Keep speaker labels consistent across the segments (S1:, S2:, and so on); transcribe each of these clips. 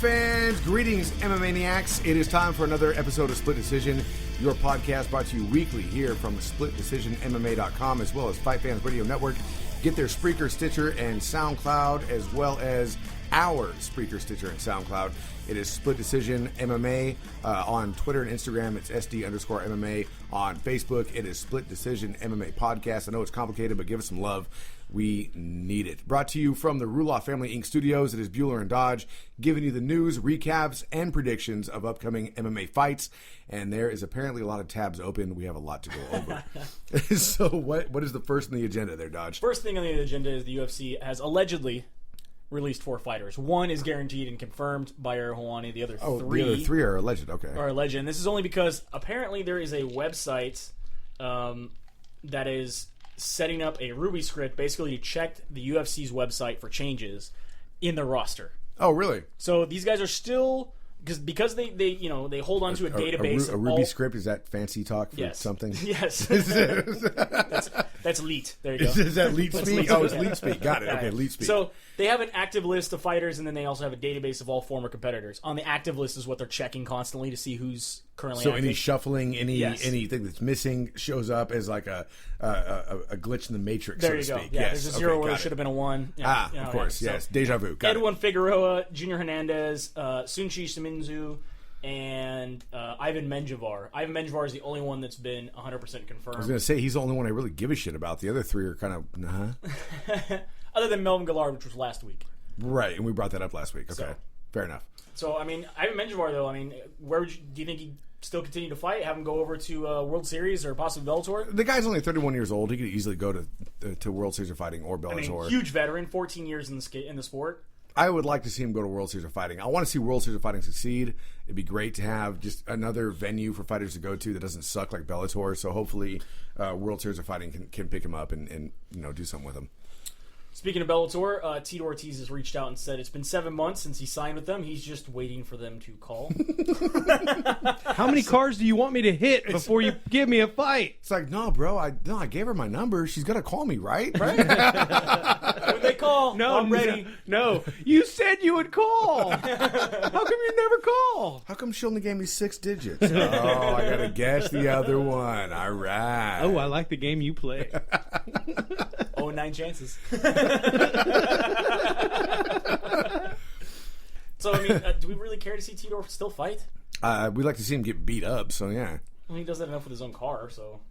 S1: fans, greetings MMA Maniacs. It is time for another episode of Split Decision, your podcast brought to you weekly here from SplitDecisionMMA.com as well as Fight Fans Radio Network. Get their Spreaker, Stitcher, and SoundCloud as well as our Spreaker, Stitcher, and SoundCloud. It is Split Decision MMA on Twitter and Instagram. It's SD_MMA on Facebook. It is Split Decision MMA Podcast. I know it's complicated, but give us some love. We need it. Brought to you from the Ruloff Family Inc. Studios. It is Bueller and Dodge, giving you the news, recaps, and predictions of upcoming MMA fights. And there is apparently a lot of tabs open. We have a lot to go over. So what is the first on the agenda there, Dodge?
S2: First thing on the agenda is the UFC has allegedly released 4 fighters. One is guaranteed and confirmed by Ariel Helwani. The other three,
S1: the other 3 are alleged. Okay,
S2: are alleged. And this is only because apparently there is a website that is setting up a Ruby script, basically to check the UFC's website for changes in the roster.
S1: Oh, really?
S2: So these guys are still because they hold on to a database.
S1: A Ruby script, is that fancy talk for something?
S2: Yes. That's leet. There you go.
S1: Is that leet speak? Oh, it's leet speak. Got it. Okay, leet speak.
S2: So they have an active list of fighters, and then they also have a database of all former competitors. On the active list is what they're checking constantly to see who's currently active.
S1: Any shuffling, anything that's missing shows up as like a glitch in the matrix,
S2: there
S1: so to
S2: you go.
S1: speak.
S2: Yeah,
S1: Yes.
S2: there's a 0 where there should have been a 1.
S1: Of course, yes. Deja vu. Got
S2: Edwin Figueroa, Junior Hernandez, Sunshi Shimizu, and Ivan Menjivar. Ivan Menjivar is the only one that's been 100% confirmed.
S1: I was going to say, he's the only one I really give a shit about. The other 3 are kind of,
S2: Other than Melvin Gillard, which was last week.
S1: Right, and we brought that up last week. Okay, fair enough.
S2: So, I mean, Ivan Menjivar, though, do you think he'd still continue to fight? Have him go over to World Series or possibly Bellator?
S1: The guy's only 31 years old. He could easily go to World Series of Fighting or Bellator.
S2: Huge veteran, 14 years in the sport.
S1: I would like to see him go to World Series of Fighting. I want to see World Series of Fighting succeed. It'd be great to have just another venue for fighters to go to that doesn't suck like Bellator. So hopefully World Series of Fighting can pick him up and do something with him. Speaking
S2: of Bellator, Tito Ortiz has reached out and said it's been 7 months since he signed with them. He's just waiting for them to call.
S3: How many cars do you want me to hit before you give me a fight?
S1: It's like, no, bro. I gave her my number. She's gonna call me, right?
S2: When they call, I'm ready.
S3: No, you said you would call. How come you never call?
S1: How come she only gave me 6 digits? Oh, I gotta guess the other one. All right.
S3: Oh, I like the game you play.
S2: 9 chances. So, do we really care to see Tito still fight?
S1: We'd like to see him get beat up, so yeah.
S2: Well, he does that enough with his own car, so.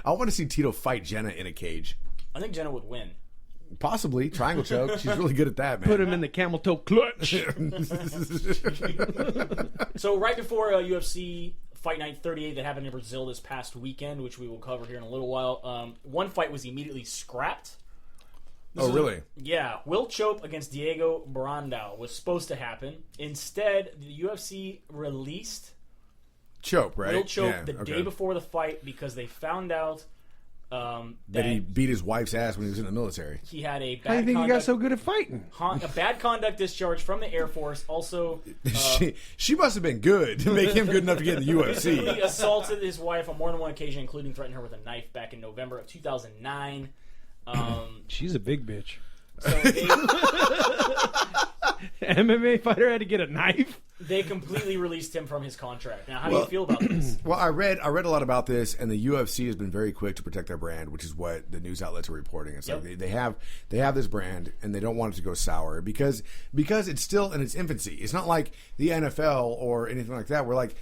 S1: I want to see Tito fight Jenna in a cage.
S2: I think Jenna would win.
S1: Possibly. Triangle choke. She's really good at that, man.
S3: Put him in the camel toe clutch.
S2: So, right before UFC Fight Night 38 that happened in Brazil this past weekend, which we will cover here in a little while, one fight was immediately scrapped.
S1: Really?
S2: Yeah. Will Chope against Diego Brandao was supposed to happen. Instead, the UFC released
S1: Chope, right?
S2: Will Chope the day before the fight because they found out
S1: that he beat his wife's ass when he was in the military.
S2: He had a bad
S3: How do you think he got so good at fighting?
S2: A bad conduct discharge from the Air Force. Also,
S1: she must have been good to make him good enough to get in the UFC.
S2: He assaulted his wife on more than one occasion, including threatening her with a knife back in November of 2009.
S3: She's a big bitch.
S2: So
S3: MMA fighter had to get a knife?
S2: They completely released him from his contract. Now, how do you feel about this?
S1: Well, I read a lot about this, and the UFC has been very quick to protect their brand, which is what the news outlets are reporting. It's like they have this brand, and they don't want it to go sour because it's still in its infancy. It's not like the NFL or anything like that. Where you got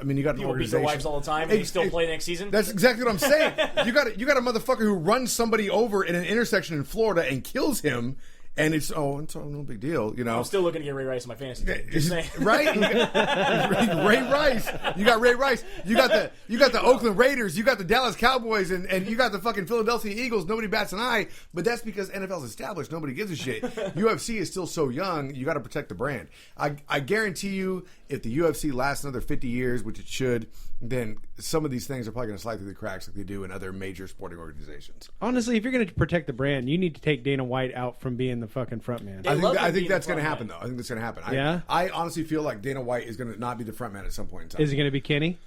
S1: an
S2: People beat
S1: organization.
S2: their wives all the time, and you still play next season.
S1: That's exactly what I'm saying. You got a motherfucker who runs somebody over in an intersection in Florida and kills him. And it's no big deal,
S2: I'm still looking to get Ray Rice in my fantasy team. Just saying.
S1: Right? Ray Rice. You got Ray Rice. You got the Oakland Raiders. You got the Dallas Cowboys, and you got the fucking Philadelphia Eagles. Nobody bats an eye, but that's because NFL's established. Nobody gives a shit. UFC is still so young. You got to protect the brand. I guarantee you, if the UFC lasts another 50 years, which it should, then some of these things are probably going to slide through the cracks like they do in other major sporting organizations.
S3: Honestly, if you're going to protect the brand, you need to take Dana White out from being the fucking front man.
S1: I think that's going to happen, though. I think that's going to happen.
S3: Yeah?
S1: I honestly feel like Dana White is going to not be the front man at some point in time.
S3: Is it going to be Kenny?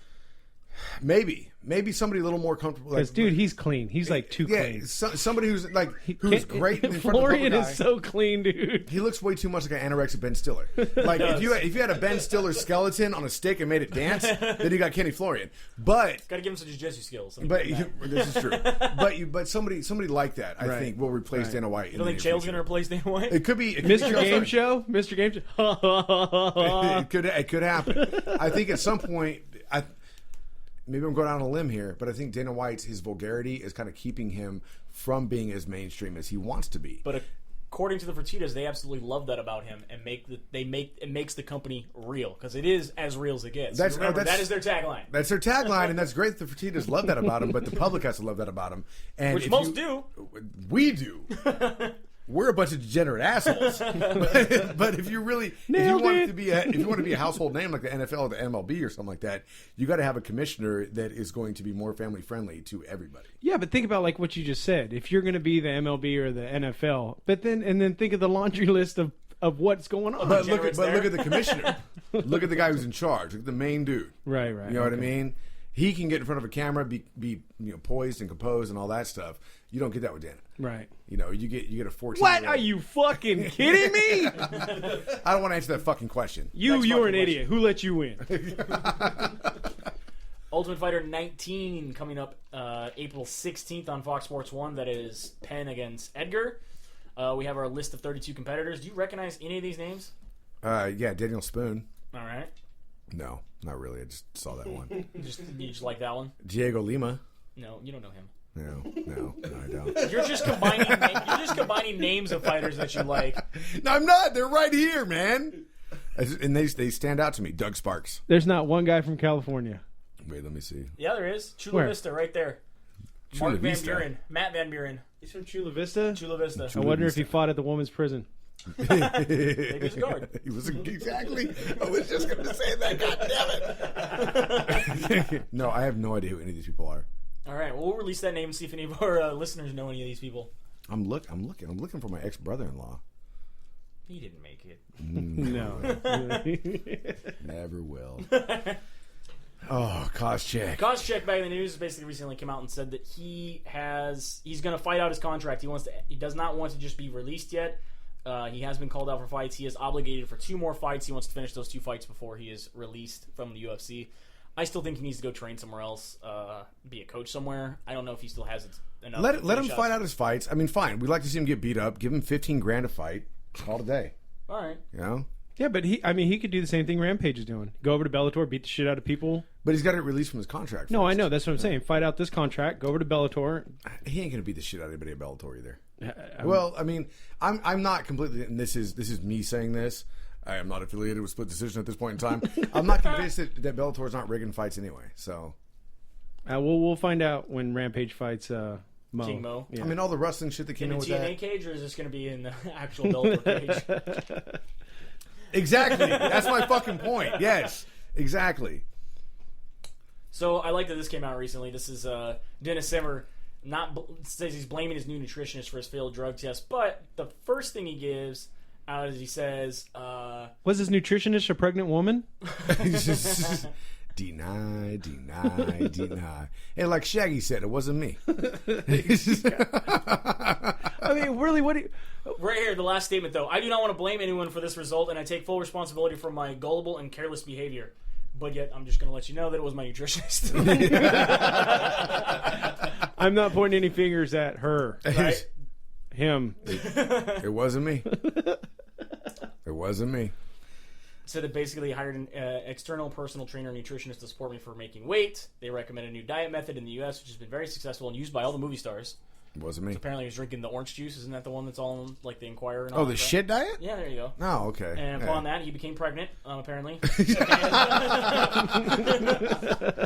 S1: Maybe somebody a little more comfortable.
S3: Because, dude, he's clean. He's like too clean.
S1: Somebody who's who's great in front of the
S3: Florian
S1: public
S3: is so clean, dude.
S1: He looks way too much like an anorexic Ben Stiller. Like if you had a Ben Stiller skeleton on a stick and made it dance, then you got Kenny Florian. But
S2: gotta give him some jiu-jitsu skills.
S1: But this is true. But somebody like that, I think, will replace Dana White.
S2: You don't think Chael's gonna replace Dana White?
S1: It could be
S3: Mr. Game Show. Mr. Game Show.
S1: It could happen. I think at some point, maybe I'm going out on a limb here, but I think Dana White's his vulgarity is kind of keeping him from being as mainstream as he wants to be.
S2: But according to the Fertittas, they absolutely love that about him, and it makes the company real, because it is as real as it gets. That is their tagline.
S1: That's their tagline, and that's great that the Fertittas love that about him, but the public has to love that about him. And
S2: which most do.
S1: We do. We're a bunch of degenerate assholes. but if you want to be a household name like the NFL or the MLB or something like that, you got to have a commissioner that is going to be more family friendly to everybody.
S3: Yeah, but think about like what you just said. If you're going to be the MLB or the NFL, but then think of the laundry list of what's going on.
S1: But look at the commissioner. Look at the guy who's in charge. Look at the main dude.
S3: Right.
S1: You know what I mean? He can get in front of a camera, be poised and composed and all that stuff. You don't get that with Dana.
S3: Right.
S1: You get a 14.
S3: What? Are you fucking kidding me?
S1: I don't want to answer that fucking question.
S3: You're an idiot. Who let you in?
S2: Ultimate Fighter 19 coming up April 16th on Fox Sports 1. That is Penn against Edgar. We have our list of 32 competitors. Do you recognize any of these names?
S1: Yeah, Daniel Spoon.
S2: All right.
S1: No, not really. I just saw that one.
S2: You just like that one?
S1: Diego Lima.
S2: No, you don't know him.
S1: No, I don't.
S2: You're just combining names of fighters that you like.
S1: No, I'm not. They're right here, man. And they stand out to me. Doug Sparks.
S3: There's not one guy from California.
S1: Wait, let me see.
S2: Yeah, there is. Chula Vista, right there.
S1: Chula
S2: Mark Van
S1: Vista.
S2: Buren. Matt Van Buren.
S3: He's from Chula Vista?
S2: Chula Vista.
S3: I wonder if he fought at the woman's prison.
S2: Maybe he's a guard.
S1: He was exactly. I was just going to say that. God damn it! No, I have no idea who any of these people are.
S2: All right, well, we'll release that name and see if any of our listeners know any of these people.
S1: I'm looking for my ex-brother-in-law.
S2: He didn't make it.
S3: No.
S1: Never will. Oh, Koscheck.
S2: Koscheck, back in the news, basically recently came out and said that he's going to fight out his contract. He does not want to just be released yet. He has been called out for fights. He is obligated for 2 more fights. He wants to finish those 2 fights before he is released from the UFC. I still think he needs to go train somewhere else, be a coach somewhere. I don't know if he still has enough.
S1: Let him fight out his fights. I mean, fine. We'd like to see him get beat up. Give him $15,000 a fight. Call it a day.
S2: All right.
S1: You know?
S3: Yeah, but he could do the same thing Rampage is doing. Go over to Bellator, beat the shit out of people.
S1: But he's got it released from his contract.
S3: No, I know. That's what I'm saying. Fight out this contract. Go over to Bellator.
S1: He ain't gonna beat the shit out of anybody at Bellator either. Well, I mean, I'm not completely. And this is me saying this. I am not affiliated with Split Decision at this point in time. I'm not convinced that Bellator's not rigging fights anyway. So,
S3: we'll find out when Rampage fights Mo.
S2: King Mo.
S1: Yeah. I mean, all the wrestling shit that came in with that.
S2: In the TNA cage, or is this going to be in the actual Bellator cage?
S1: Exactly. That's my fucking point. Yes, exactly.
S2: So I like that this came out recently. This is Dennis Simmer says he's blaming his new nutritionist for his failed drug test, but the first thing he gives out is he says,
S3: was his nutritionist a pregnant woman?
S1: Deny. And like Shaggy said, it wasn't me.
S3: I mean, really, what do you...
S2: Right here, the last statement, though. I do not want to blame anyone for this result, and I take full responsibility for my gullible and careless behavior. But yet, I'm just going to let you know that it was my nutritionist.
S3: I'm not pointing any fingers at her.
S2: Right?
S3: Him.
S1: It wasn't me. It wasn't me.
S2: Said that basically hired an external personal trainer and nutritionist to support me for making weight. They recommend a new diet method in the U.S., which has been very successful and used by all the movie stars.
S1: It wasn't me.
S2: So apparently he was drinking the orange juice. Isn't that the one that's all in, like, the Inquirer? And all
S1: the shit diet?
S2: Yeah, there you go.
S1: Oh, okay.
S2: And upon that, he became pregnant, apparently.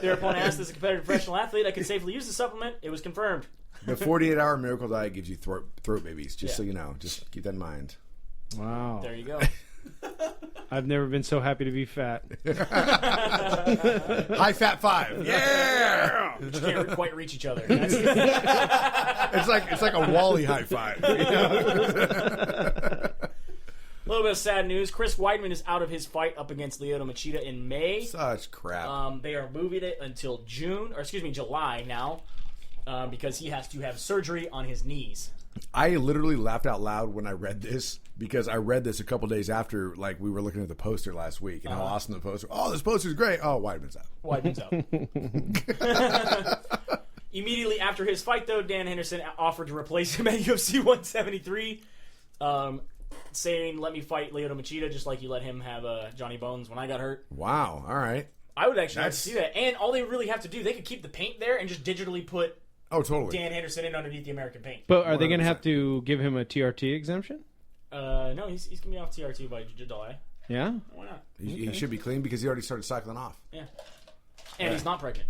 S2: Thereupon asked, as a competitive professional athlete, I could safely use the supplement. It was confirmed.
S1: The 48-hour miracle diet gives you throat babies, just so you know. Just keep that in mind.
S3: Wow.
S2: There you go.
S3: I've never been so happy to be fat.
S1: High fat 5. Yeah.
S2: You can't quite reach each other.
S1: It's like a Wally high five. You know?
S2: little bit of sad news. Chris Weidman is out of his fight up against Lyoto Machida in May.
S1: Such crap.
S2: They are moving it until July now, because he has to have surgery on his knees.
S1: I literally laughed out loud when I read this because I read this a couple days after, like, we were looking at the poster last week and how awesome the poster. Oh, this poster's great. Oh, Weidman's out.
S2: Weidman's out. Immediately after his fight, though, Dan Henderson offered to replace him at UFC 173, saying, "Let me fight Lyoto Machida just like you let him have Johnny Bones when I got hurt."
S1: Wow. All right.
S2: I would actually like to see that. And all they really have to do, they could keep the paint there and just digitally put
S1: totally.
S2: Dan Henderson in underneath the American paint.
S3: But are they going to have to give him a TRT exemption?
S2: No, he's going to be off TRT by July.
S3: Yeah?
S2: Why not?
S1: He should be clean because he already started cycling off.
S2: Yeah. And he's not pregnant.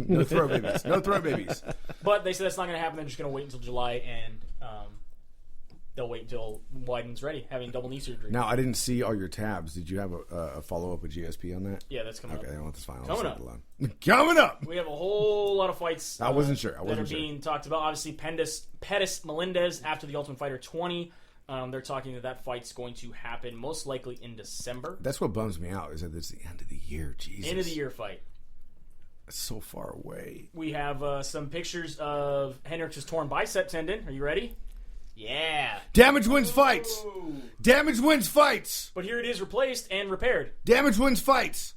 S1: No throw babies. No throw babies.
S2: But they said that's not going to happen. They're just going to wait until July, and they'll wait until Wyden's ready, having double knee surgery.
S1: Now, I didn't see all your tabs. Did you have a follow-up with GSP on that?
S2: Yeah, that's coming up.
S1: Okay, I want this final.
S2: Coming up.
S1: Coming up!
S2: We have a whole lot of fights
S1: I wasn't sure.
S2: that are being talked about. Obviously, Pettis Melendez after the Ultimate Fighter 20. They're talking that fight's going to happen most likely in December.
S1: That's what bums me out, is that it's the end of the year. Jesus.
S2: End of the year fight.
S1: It's so far away.
S2: We have some pictures of Hendricks' torn bicep tendon. Are you ready? Yeah.
S1: Damage wins fights. Damage wins fights.
S2: But here it is replaced and repaired.
S1: Damage wins fights.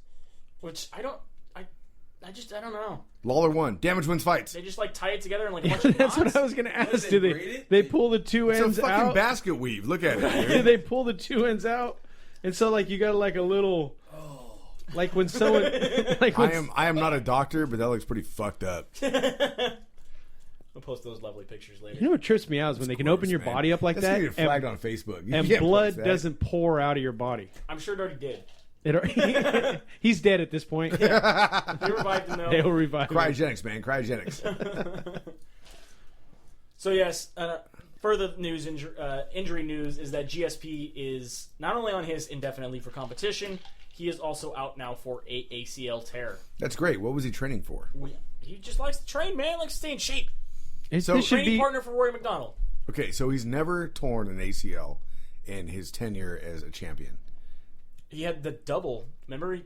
S2: Which I don't know.
S1: Lawler won. Damage wins fights.
S2: They just like tie it together and like a bunch of
S3: That's
S2: knots.
S3: what I was going to ask.
S4: They
S3: Do
S4: braid it?
S3: they pull the two
S1: It's
S3: ends
S1: a fucking
S3: out?
S1: basket weave. Look at it.
S3: Do
S1: Dude.
S3: they pull the two ends out? And so like you got like a little like when someone like when
S1: I am not a doctor, but that looks pretty fucked up.
S2: We'll post those lovely pictures later.
S3: You know what trips me out is when they can open your
S1: Man.
S3: body up like
S1: That's
S3: that
S1: gonna get flagged on Facebook. You
S3: and
S1: can't
S3: blood
S1: post that.
S3: doesn't pour out of your body.
S2: I'm sure it already did.
S3: He's dead at this point.
S2: They revived him though.
S3: They'll revive him.
S1: Cryogenics, man. Cryogenics.
S2: So yes, further news, injury news is that GSP is not only on his indefinite leave for competition, he is also out now for a ACL tear.
S1: That's great. What was he training for?
S2: He just likes to train, man. Likes to stay in shape.
S3: This
S1: So-
S3: should
S2: Training
S3: be
S2: partner for Rory McDonald.
S1: Okay, so he's never torn an ACL in his tenure as a champion.
S2: He had the double. Remember, he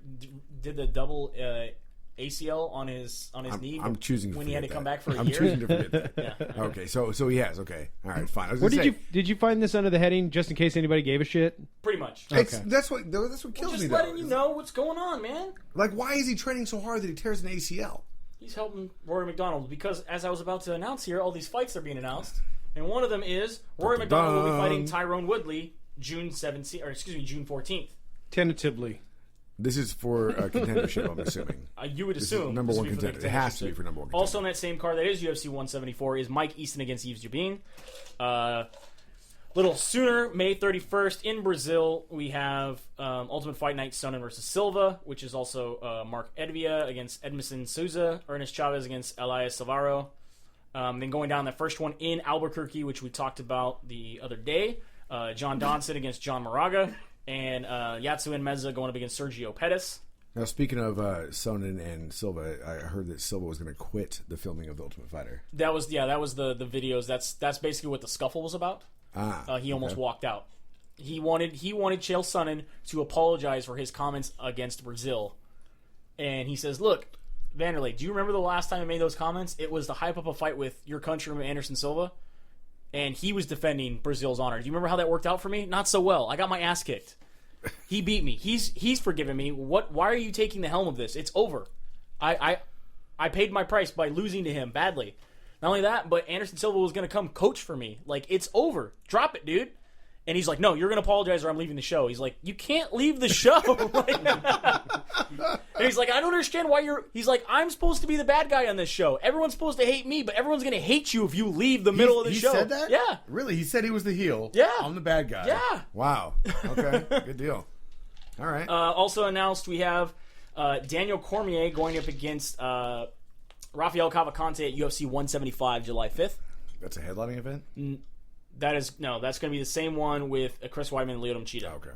S2: did the double ACL on his knee.
S1: I'm choosing to
S2: when he had to
S1: forget
S2: come
S1: that.
S2: back for a
S1: I'm
S2: year.
S1: choosing to forget that.
S2: Yeah.
S1: Okay, so he has. Okay, all right, fine. I was
S3: Where
S1: gonna
S3: did you find this under the heading just in case anybody gave a shit?
S2: Pretty much.
S3: Okay.
S1: That's what kills
S2: Just
S1: me.
S2: letting
S1: Though.
S2: you know what's going on, man.
S1: Like, why is he training so hard that he tears an ACL?
S2: He's helping Rory McDonald because, as I was about to announce here, all these fights are being announced, and one of them is Rory McDonald will be fighting Tyrone Woodley June 14th.
S3: Tentatively.
S1: This is for contendership, I'm assuming.
S2: You would
S1: This is
S2: assume
S1: number
S2: this
S1: one
S2: would be for the
S1: contender. It has to be
S2: contendership.
S1: for number one contender.
S2: Also on that same card that is UFC 174 is Mike Easton against Yves Jabin. Little sooner, May 31st in Brazil, we have Ultimate Fight Night Sonnen versus Silva, which is also Mark Edvia against Edmison Souza, Ernest Chavez against Elias Savaro. Then going down the first one in Albuquerque, which we talked about the other day, John Donson against John Moraga, and Yatsuin Meza going up against Sergio Pettis.
S1: Now, speaking of Sonnen and Silva, I heard that Silva was going to quit the filming of The Ultimate Fighter.
S2: That was the videos. That's basically what the scuffle was about. He almost walked out. He wanted Chael Sonnen to apologize for his comments against Brazil, and he says, "Look, Vanderlei, do you remember the last time I made those comments? It was to hype up a fight with your countryman Anderson Silva, and he was defending Brazil's honor. Do you remember how that worked out for me? Not so well. I got my ass kicked. He beat me. He's forgiven me. Why are you taking the helm of this? It's over. I paid my price by losing to him badly. Not only that, but Anderson Silva was going to come coach for me. Like, it's over. Drop it, dude." And he's like, "No, you're going to apologize or I'm leaving the show." He's like, "You can't leave the show." And he's like, "I don't understand why you're..." He's like, "I'm supposed to be the bad guy on this show. Everyone's supposed to hate me, but everyone's going to hate you if you leave the middle of the show."
S1: He said that?
S2: Yeah.
S1: Really? He said he was the heel.
S2: Yeah.
S1: I'm the bad guy.
S2: Yeah.
S1: Wow. Okay. Good deal. All right.
S2: Also announced, we have Daniel Cormier going up against Rafael Cavalcante at UFC 175 July 5th.
S1: That's a headlining event?
S2: That's going to be the same one with Chris Weidman and Lyoto Machida.
S1: Oh, okay.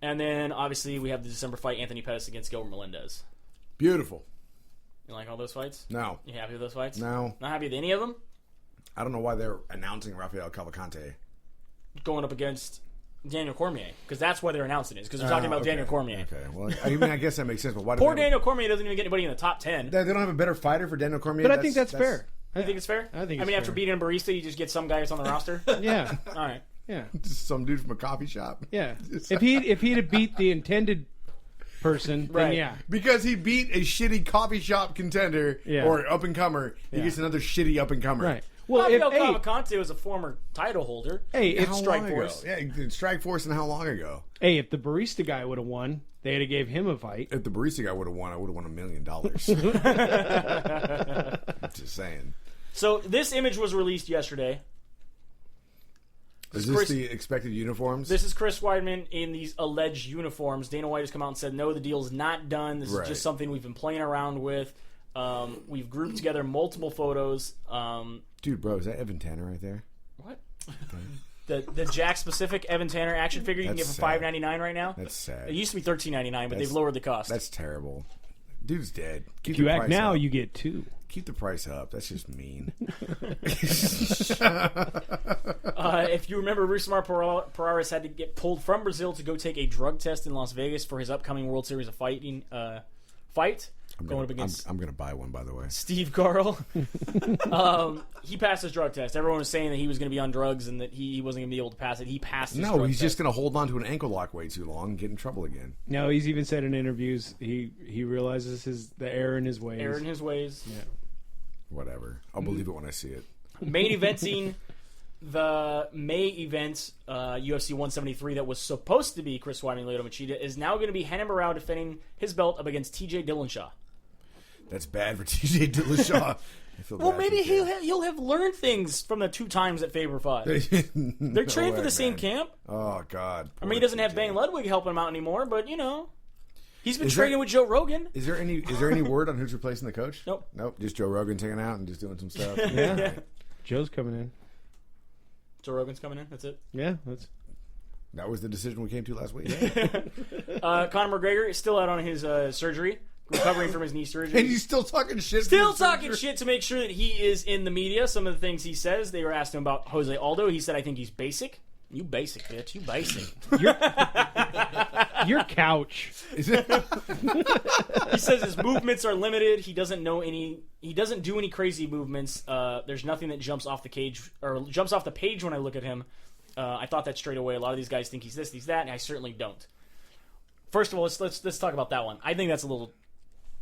S2: And then, obviously, we have the December fight, Anthony Pettis against Gilbert Melendez.
S1: Beautiful.
S2: You like all those fights?
S1: No.
S2: You happy with those fights?
S1: No.
S2: Not happy with any of them?
S1: I don't know why they're announcing Rafael Cavalcante.
S2: Going up against Daniel Cormier, because that's why they're announcing it, because they're talking about Daniel Cormier.
S1: Okay, well, I mean, I guess that makes sense. But why?
S2: Poor Daniel Cormier doesn't even get anybody in the top 10.
S1: They don't have a better fighter for Daniel Cormier.
S3: But I think that's fair.
S2: You think it's fair?
S3: I think.
S2: I mean, after beating a barista, you just get some guy that's on the roster.
S3: Yeah.
S2: All right.
S3: Yeah.
S1: Just some dude from a coffee shop.
S3: Yeah. If he'd have beat the intended person, then
S2: Right.
S3: yeah.
S1: Because he beat a shitty coffee shop contender or up and comer, he gets another shitty up and comer.
S3: Right. Well,
S2: Fabio Cavalcante was a former title holder.
S3: Hey, if
S1: How long ago? Yeah, Strikeforce, and how long ago?
S3: Hey, if the barista guy would have won, they'd have gave him a fight.
S1: If the barista guy would have won, I would have won $1 million. Just saying.
S2: So this image was released yesterday.
S1: Is this the expected uniforms?
S2: This is Chris Weidman in these alleged uniforms. Dana White has come out and said, no, the deal is not done. This is just something we've been playing around with. We've grouped together multiple photos.
S1: Dude, bro, is that Evan Tanner right there?
S2: What? The Jack specific Evan Tanner action figure you can get for $5.99 right now.
S1: That's sad.
S2: It used to be $13.99, but they've lowered the cost.
S1: That's terrible. Dude's dead.
S3: If you act now, you get 2.
S1: Keep the price up. That's just mean.
S2: If you remember, Rousimar Parares had to get pulled from Brazil to go take a drug test in Las Vegas for his upcoming World Series of Fighting fight.
S1: I'm going to buy one, by the way.
S2: Steve Carl. He passed his drug test. Everyone was saying that he was going to be on drugs and that he wasn't going to be able to pass it. He passed his drug test.
S1: No, he's just going to hold on to an ankle lock way too long and get in trouble again.
S3: No, he's even said in interviews he realizes the error in his ways.
S2: Error in his ways.
S3: Yeah.
S1: Whatever. I'll believe it when I see it.
S2: Main eventing the May event, UFC 173, that was supposed to be Chris Weidman and Lyoto Machida, is now going to be Renan Barão defending his belt up against TJ Dillashaw.
S1: That's bad for TJ Dillashaw.
S2: Well, maybe he'll have learned things from the 2 times that Faber fought. They're trained for the same camp.
S1: Oh, God.
S2: I mean, he doesn't have Bang Ludwig helping him out anymore, but, he's been training with Joe Rogan.
S1: Is there any word on who's replacing the coach?
S2: Nope.
S1: Just Joe Rogan taking out and just doing some stuff.
S3: Yeah. Joe's coming in.
S2: Joe Rogan's coming in. That's it.
S3: Yeah,
S1: that was the decision we came to last week.
S2: Conor McGregor is still out on his surgery, recovering from his knee surgery.
S1: And he's still talking shit.
S2: Still talking shit to make sure that he is in the media. Some of the things he says, they were asking him about Jose Aldo. He said, I think he's basic. You basic, bitch. You basic.
S3: Your couch.
S2: He says his movements are limited. He doesn't do any crazy movements. There's nothing that jumps off the cage or jumps off the page when I look at him. I thought that straight away. A lot of these guys think he's this, he's that, and I certainly don't. First of all, let's talk about that one. I think that's a little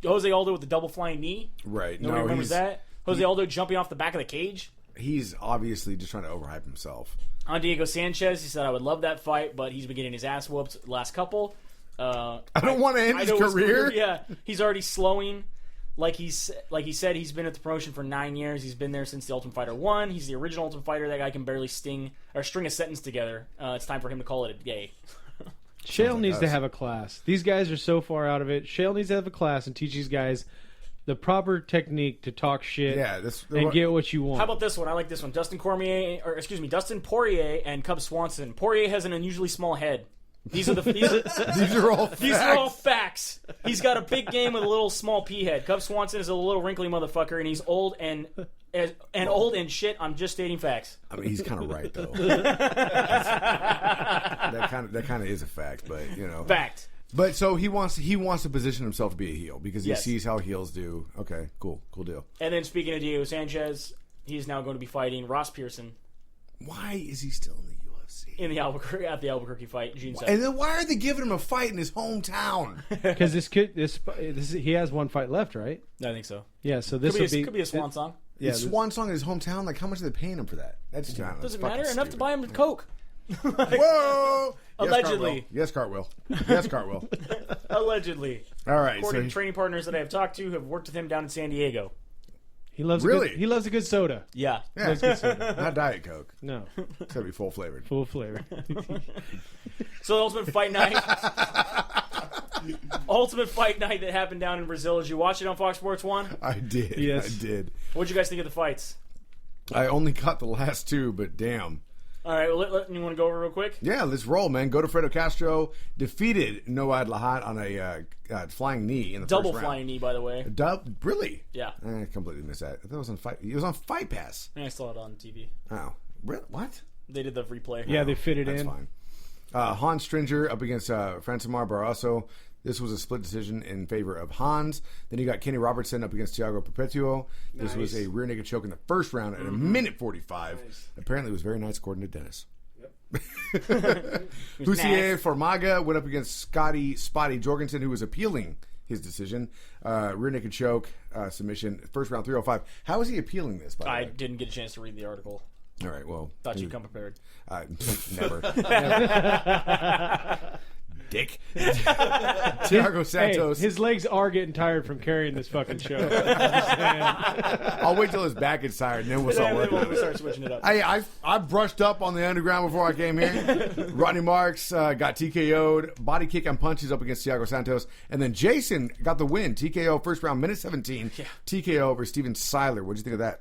S2: Jose Aldo with the double flying knee.
S1: Right.
S2: Nobody remembers that. Jose Aldo jumping off the back of the cage.
S1: He's obviously just trying to overhype himself.
S2: On Diego Sanchez, he said, I would love that fight, but he's been getting his ass whooped the last couple.
S1: I don't want to end his career.
S2: Yeah, he's already slowing. Like he said, he's been at the promotion for 9 years. He's been there since The Ultimate Fighter 1. He's the original Ultimate Fighter. That guy can barely string a sentence together. It's time for him to call it a day.
S3: Shale needs to have a class. These guys are so far out of it. Shale needs to have a class and teach these guys the proper technique to talk shit and get what you want.
S2: How about this one? I like this one. Dustin Poirier and Cub Swanson. Poirier has an unusually small head. These are all facts. He's got a big game with a little small pea head. Cub Swanson is a little wrinkly motherfucker, and he's old and shit. I'm just stating facts.
S1: I mean, he's kind of right though. that kind of is a fact, but
S2: fact.
S1: But so he wants to position himself to be a heel because he sees how heels do. Okay, cool deal.
S2: And then speaking of Diego Sanchez, he is now going to be fighting Ross Pearson.
S1: Why is he still in the UFC?
S2: At the Albuquerque fight, June 7th.
S1: And then why are they giving him a fight in his hometown?
S3: Because he has one fight left, right?
S2: I think so.
S3: Yeah, so this
S2: could be a swan song.
S1: Yeah, swan song in his hometown. Like, how much are they paying him for that? That's
S2: doesn't matter. Enough to buy him Coke.
S1: Whoa!
S2: Allegedly.
S1: Yes, Cartwheel. Yes, Cartwheel.
S2: Allegedly.
S1: All right.
S2: According to training partners that I have talked to, have worked with him down in San Diego.
S3: He loves he loves a good soda.
S2: Yeah.
S1: Loves good soda. Not Diet Coke.
S3: No.
S1: It's gotta be full flavored.
S3: Full flavor.
S2: So the Ultimate Fight Night. Ultimate Fight Night that happened down in Brazil. Did you watch it on Fox Sports 1?
S1: I did.
S3: Yes.
S1: I did.
S2: What'd you guys think of the fights?
S1: I only caught the last 2, but damn.
S2: All right, well, you want to go over real quick?
S1: Yeah, let's roll, man. Godofredo Castro defeated Noad Lahat on a flying knee in the
S2: double
S1: first round.
S2: flying knee, by the way.
S1: Really?
S2: Yeah.
S1: I completely missed that. I thought it was on Fight. It was on Fight Pass.
S2: I saw it on TV.
S1: Oh, really? What?
S2: They did the replay.
S3: Yeah, they fit it
S1: That's
S3: in.
S1: Fine. Hans Stringer up against Francimar Barroso. This was a split decision in favor of Hans. Then you got Kenny Robertson up against Thiago Perpetuo. This was a rear naked choke in the first round at a minute 45. Nice. Apparently, it was very nice according to Dennis. Hussier Formaga went up against Spotty Jorgensen, who was appealing his decision. Rear naked choke, submission, first round 305. How is he appealing this, by the way?
S2: I didn't get a chance to read the article.
S1: All right, well.
S2: Thought you'd come prepared.
S1: Never. Dick. Thiago Santos.
S3: Hey, his legs are getting tired from carrying this fucking show.
S1: I'll wait till his back gets tired, and then we'll start working.
S2: We'll start switching it up.
S1: I brushed up on the underground before I came here. Rodney Marks got TKO'd. Body kick and punches up against Thiago Santos. And then Jason got the win. TKO first round, minute 17. Yeah. TKO over Steven Seiler. What'd you think of that?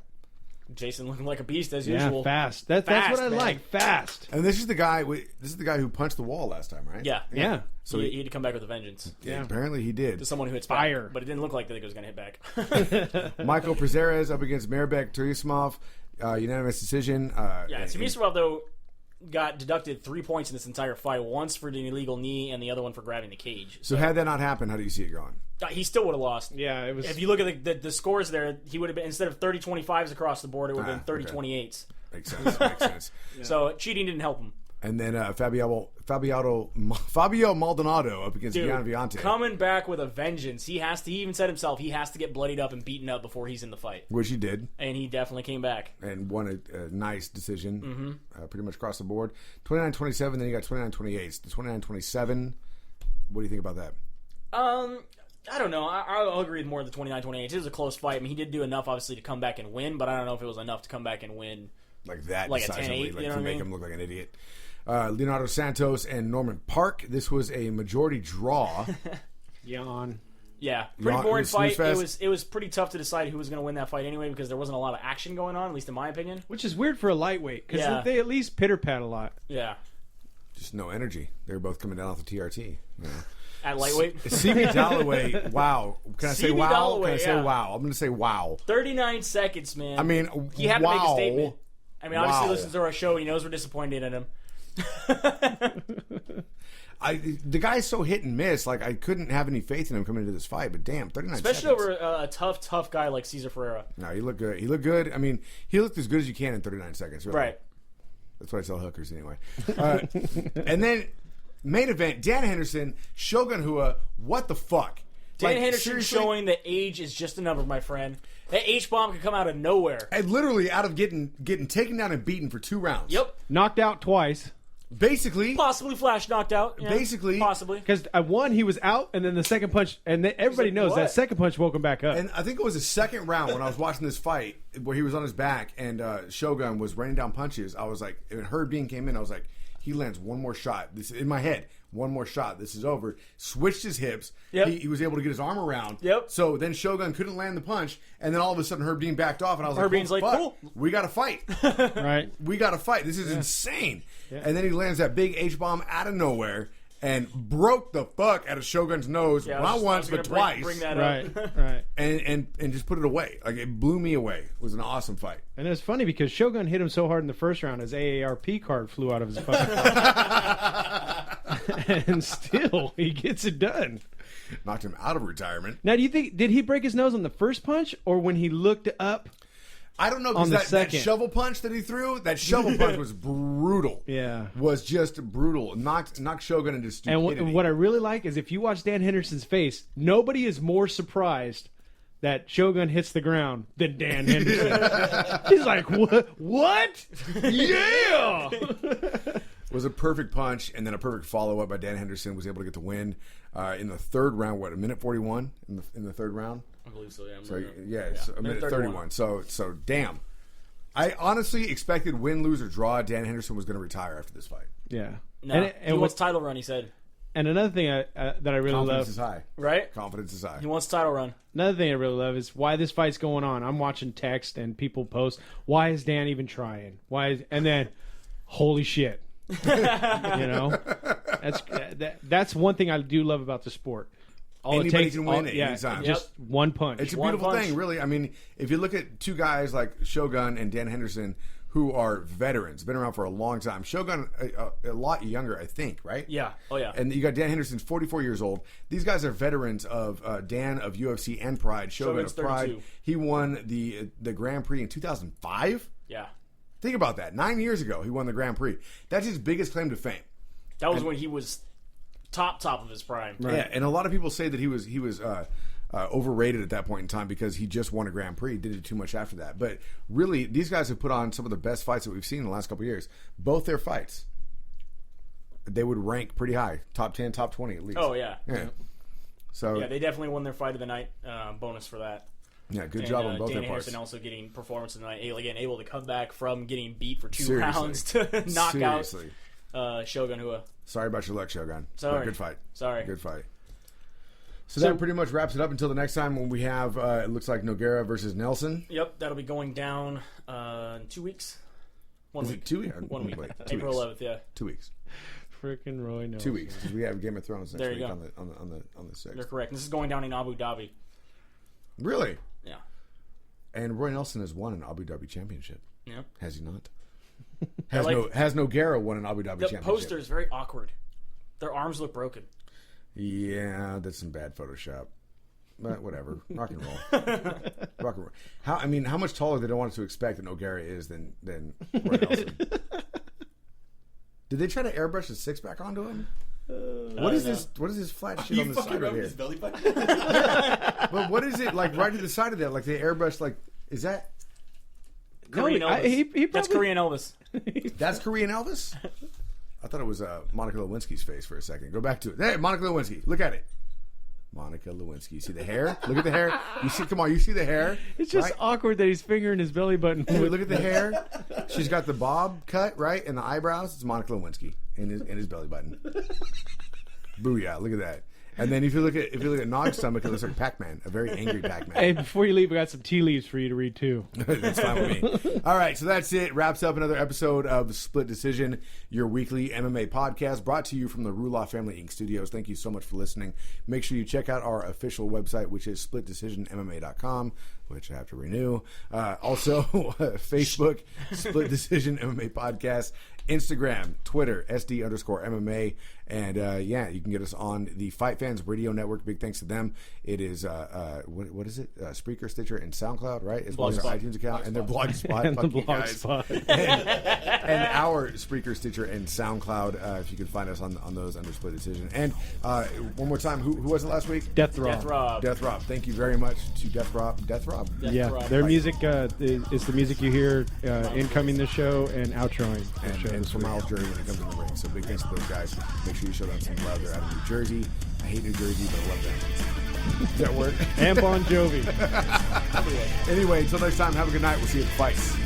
S2: Jason looking like a beast as usual.
S3: Fast. That's what I like. Fast.
S1: And this is the guy. who punched the wall last time, right?
S2: Yeah. So he had to come back with a vengeance.
S1: Yeah. Apparently he did.
S2: To someone who hits fire, back, but it didn't look like that it was going to hit back.
S1: Michael Prazeres up against Mairbek Turismov, unanimous decision.
S2: Turismov though got deducted 3 points in this entire fight. Once for the illegal knee, and the other one for grabbing the cage.
S1: So had that not happened, how do you see it going?
S2: He still would have lost.
S3: Yeah, it was.
S2: If you look at the scores there, he would have been, instead of 30-25s across the board, it would have been 30-28s.
S1: Makes sense.
S2: Yeah. So cheating didn't help him.
S1: And then Fabio Maldonado up against Gian Viante.
S2: Coming back with a vengeance. He even said himself, he has to get bloodied up and beaten up before he's in the fight.
S1: Which he did.
S2: And he definitely came back.
S1: And won a nice decision. Pretty much across the board. 29-27, then you got 29-28. The 29-27, what do you think about that?
S2: I don't know. I'll agree with more of the 29-28. It was a close fight. I mean, he did do enough, obviously, to come back and win, but I don't know if it was enough to come back and win.
S1: Like that,
S2: like a 10-8,
S1: to make him look like an idiot. Leonardo Santos and Norman Park. This was a majority draw.
S3: Yawn.
S2: Yeah, pretty boring fight. It was pretty tough to decide who was going to win that fight anyway because there wasn't a lot of action going on, at least in my opinion.
S3: Which is weird for a lightweight because they at least pitter-pat a lot.
S2: Yeah.
S1: Just no energy. They were both coming down off the TRT. You know.
S2: At lightweight?
S1: CB Dalloway, wow. Can I say wow?
S2: Dalloway,
S1: Can I say wow? I'm going to say wow.
S2: 39 seconds, man.
S1: I mean,
S2: he had to make a statement. I mean, obviously he listens to our show. He knows we're disappointed in him.
S1: The guy's so hit and miss. Like, I couldn't have any faith in him coming into this fight. But damn, 39
S2: Especially
S1: seconds.
S2: over a tough guy like Cesar Ferreira.
S1: No, he looked good. He looked good. I mean, he looked as good as you can in 39 seconds. Really.
S2: Right.
S1: That's why I sell hookers anyway. And then, main event, Dan Henderson, Shogun Rua. What the fuck?
S2: Dan Henderson showing that age is just a number, my friend. That H-bomb could come out of nowhere.
S1: And literally out of getting taken down and beaten for 2 rounds.
S2: Yep.
S3: Knocked out twice.
S1: Basically.
S2: Possibly flash knocked out. Yeah,
S1: basically.
S2: Possibly.
S3: Because one, he was out, and then the second punch, and everybody knows that second punch woke him back up.
S1: And I think it was the second round when I was watching this fight where he was on his back and Shogun was raining down punches. I was like, and Herb Dean came in, I was like, he lands one more shot. This in my head. One more shot. This is over. Switched his hips.
S2: Yep.
S1: He was able to get his arm around.
S2: Yep.
S1: So then Shogun couldn't land the punch, and then all of a sudden Herb Dean backed off, and I was
S2: Herb Dean's like,
S1: cool. We got to fight.
S3: Right.
S1: We got to fight. This is insane. Yeah. And then he lands that big H-bomb out of nowhere and broke the fuck out of Shogun's nose, not once but twice.
S2: Bring that
S3: up. Right.
S1: And just put it away. Like, it blew me away. It was an awesome fight.
S3: And it was funny because Shogun hit him so hard in the first round, his AARP card flew out of his fucking fight. And still, he gets it done.
S1: Knocked him out of retirement.
S3: Now, do you think, did he break his nose on the first punch or when he looked up?
S1: I don't know, because that shovel punch that he threw, that shovel punch was brutal.
S3: Yeah.
S1: Was just brutal. Knocked Shogun into stupidity.
S3: And what I really like is if you watch Dan Henderson's face, nobody is more surprised that Shogun hits the ground than Dan Henderson. He's like, what? Yeah!
S1: It was a perfect punch, and then a perfect follow-up by Dan Henderson. Was able to get the win in the third round. What, a minute 41 in the third round?
S2: I believe so,
S1: yeah. So a minute 31. So damn. I honestly expected win, lose, or draw, Dan Henderson was going to retire after this fight.
S3: Yeah.
S2: No, he wants title run, he said.
S3: And another thing that I really love...
S1: Confidence is high.
S2: Right?
S1: Confidence is high.
S2: He wants title run.
S3: Another thing I really love is why this fight's going on. I'm watching text and people post, why is Dan even trying? And then, holy shit. You know? That's one thing I do love about the sport.
S1: Anybody can win anytime.
S3: Just one punch.
S1: It's a beautiful thing, really. I mean, if you look at two guys like Shogun and Dan Henderson who are veterans, been around for a long time. Shogun, a lot younger, I think, right?
S2: Yeah. Oh, yeah.
S1: And you got Dan Henderson's 44 years old. These guys are veterans of Dan of UFC and Pride. Shogun
S2: Shogun's
S1: of Pride.
S2: 32.
S1: He won the Grand Prix in 2005.
S2: Yeah.
S1: Think about that. 9 years ago, he won the Grand Prix. That's his biggest claim to fame.
S2: That was when he was top of his prime.
S1: Right. Yeah, and a lot of people say that he was overrated at that point in time because he just won a Grand Prix, did it too much after that. But really, these guys have put on some of the best fights that we've seen in the last couple of years. Both their fights, they would rank pretty high, top 10, top 20 at least.
S2: Oh yeah.
S1: So
S2: yeah, they definitely won their fight of the night. Bonus for that.
S1: Yeah, good job on both
S2: Dan
S1: their parts.
S2: Henderson also getting performance of the night. Again, able to come back from getting beat for 2
S1: Seriously.
S2: rounds to knock
S1: Seriously.
S2: out Shogun Hua.
S1: Sorry about your luck, Shogun.
S2: Sorry.
S1: But good fight.
S2: Sorry.
S1: Good fight. So that pretty much wraps it up until the next time when we have, it looks like Nogueira versus Nelson.
S2: Yep, that'll be going down in 2 weeks. 1
S1: Is
S2: week.
S1: it 2 weeks?
S2: 1 week.
S1: Wait, 2
S2: April
S1: weeks.
S2: 11th, yeah.
S1: 2 weeks.
S3: Freaking Roy knows.
S1: 2 weeks. 'Cause we have Game of Thrones next
S2: There you
S1: week
S2: go.
S1: on the 6th.
S2: You're correct. This is going down in Abu Dhabi.
S1: Really?
S2: Yeah.
S1: And Roy Nelson has won an Abu Dhabi championship.
S2: Yep.
S1: Has he not?
S2: Has
S1: Nogueira won an Abu Dhabi
S2: The
S1: championship?
S2: poster is very awkward. Their arms look broken.
S1: Yeah, that's some bad Photoshop. But whatever. Rock and roll. Rock and roll. How much taller did I want us to expect that Nogueira is than Roy Nelson? Did they try to airbrush his six pack onto him? What is this? What is this flat shit on the side right here?
S4: His belly button?
S1: But what is it like right to the side of that? Like they airbrush? Like is that?
S2: Korean Elvis.
S3: he
S2: That's
S3: probably-
S2: Korean Elvis.
S1: That's Korean Elvis? I thought it was Monica Lewinsky's face for a second. Go back to it. Hey, Monica Lewinsky. Look at it. Monica Lewinsky. You see the hair? Look at the hair. You see? Come on. You see the hair?
S3: It's just
S1: right?
S3: awkward that he's fingering his belly button.
S1: Wait, look at the hair. She's got the bob cut right, and the eyebrows. It's Monica Lewinsky in his belly button. Booyah! Look at that. And then if you look at Nog's stomach, it looks like Pac-Man, a very angry Pac-Man.
S3: Hey, before you leave, we got some tea leaves for you to read too.
S1: That's fine with me. All right, so that's it. Wraps up another episode of Split Decision, your weekly MMA podcast, brought to you from the Rulaw Family Inc. studios. Thank you so much for listening. Make sure you check out our official website, which is splitdecisionmma.com, which I have to renew. Also, Facebook, Split Decision MMA Podcast, Instagram, Twitter, SD_MMA. And you can get us on the Fight Fans Radio Network. Big thanks to them. It is, what is it? Spreaker, Stitcher, and SoundCloud, right? As well as our iTunes account and their Blogspot.
S3: And the
S1: Fuck you
S3: blog
S1: guys.
S3: spot.
S1: And our Spreaker, Stitcher, and SoundCloud. If you can find us on those under Split Decision. And one more time, who was it last week?
S3: Death Rob.
S2: Death Rob.
S1: Death Rob. Thank you very much to Death Rob. Death Rob?
S3: Yeah,
S2: Rob.
S3: their music is the music you hear incoming the show and outroing the show.
S1: And from Miles Jersey when it comes in the ring. So big thanks to those guys. Make sure you show them some love. They're out of New Jersey. I hate New Jersey, but I love them. Does that work?
S3: And Bon Jovi.
S1: Anyway, until next time, have a good night. We'll see you at the fights.